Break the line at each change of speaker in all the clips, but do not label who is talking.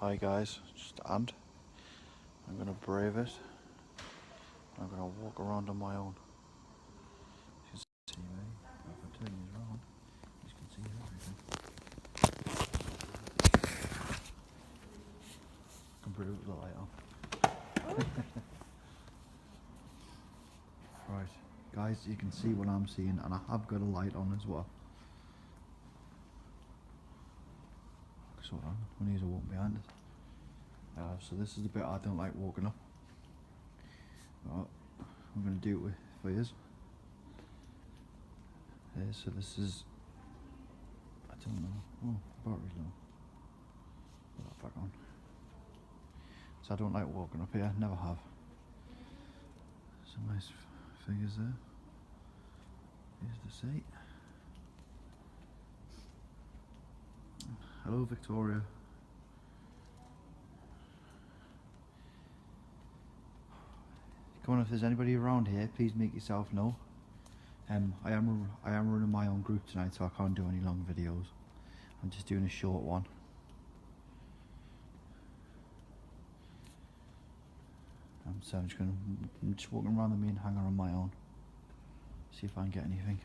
Hi guys, just Ant. I'm gonna brave it. I'm gonna walk around on my own. You can see me. If I turn these around, you can see everything. I can put the light on. Right, guys, you can see what I'm seeing, and I have got a light on as well. So I need to walk behind it. So this is the bit I don't like walking up. But I'm going to do it with fires. So this is, I don't know, oh, battery's low. Put that back on. So I don't like walking up here, never have. Some nice figures there. Here's the seat. Hello Victoria. Come on, if there's anybody around here, please make yourself known. I am running my own group tonight, so I can't do any long videos. I'm just doing a short one. So I'm just walking around the main hangar on my own. See if I can get anything.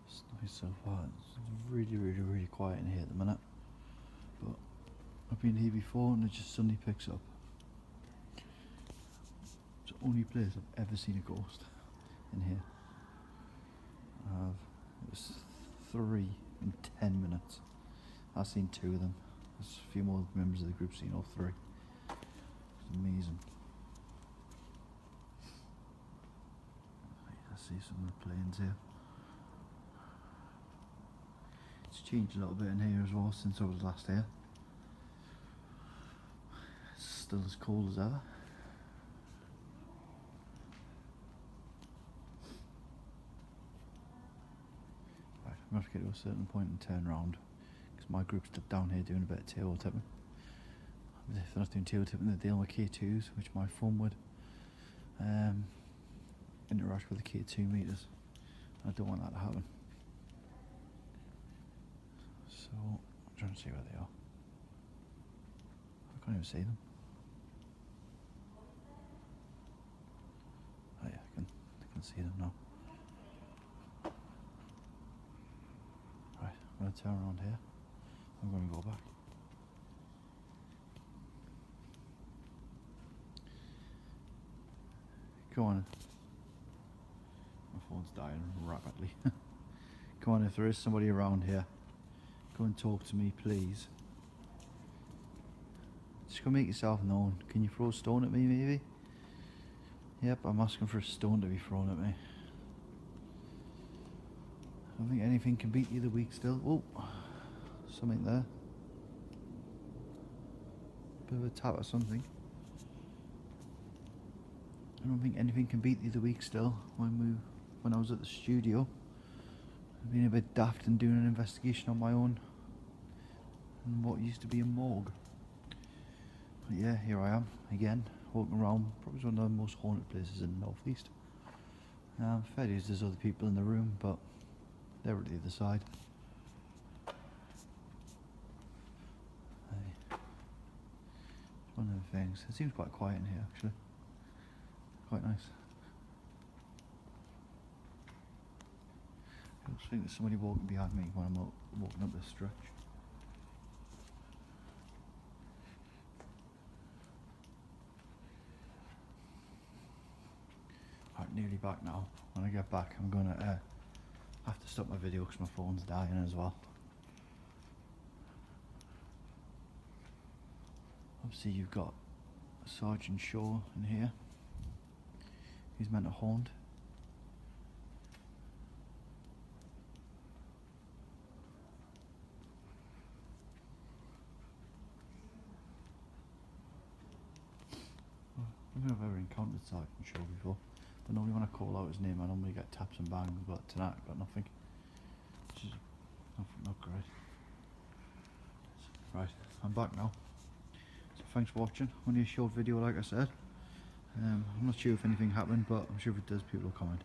It's nice so far. It's really quiet in here at the minute. But I've been here before and it just suddenly picks up. It's the only place I've ever seen a ghost in here. It was 3 in 10 minutes. I've seen 2 of them. There's a few more members of the group seen all 3. It's amazing. I see some of the planes here. It's changed a little bit in here as well since I was last here. It's still as cold as ever. Right, I'm going to have to get to a certain point and turn around because my group's down here doing a bit of tail tipping. If they're not doing tail tipping, they're dealing with K2s, which my phone would interact with the K2 meters. I don't want that to happen. So I'm trying to see where they are. I can't even see them. Oh yeah, I can see them now. Right, I'm going to turn around here. I'm going to go back. Go on. My phone's dying rapidly. Come on, if there is somebody around here, go and talk to me, please. Just go make yourself known. Can you throw a stone at me, maybe? Yep, I'm asking for a stone to be thrown at me. I don't think anything can beat you the week still. Oh, something there. Bit of a tap or something. I don't think anything can beat the other week still. When I was at the studio, I've been a bit daft and doing an investigation on my own in what used to be a morgue. But yeah, here I am again, walking around. Probably one of the most haunted places in the northeast. Fair dues, there's other people in the room, but they're at the other side. One of the things. It seems quite quiet in here actually. Quite nice. I just think there's somebody walking behind me when I'm walking up this stretch. Right, nearly back now. When I get back, I'm gonna have to stop my video because my phone's dying as well. Obviously, you've got Sergeant Shaw in here. He's meant to haunt. I don't know if I've ever encountered Sergeant Shaw before, but normally when I call out his name I normally get taps and bangs, but tonight I've got nothing. Which is not great. Right, I'm back now. So thanks for watching. Only a short video, like I said. I'm not sure if anything happened, but I'm sure if it does, people will comment.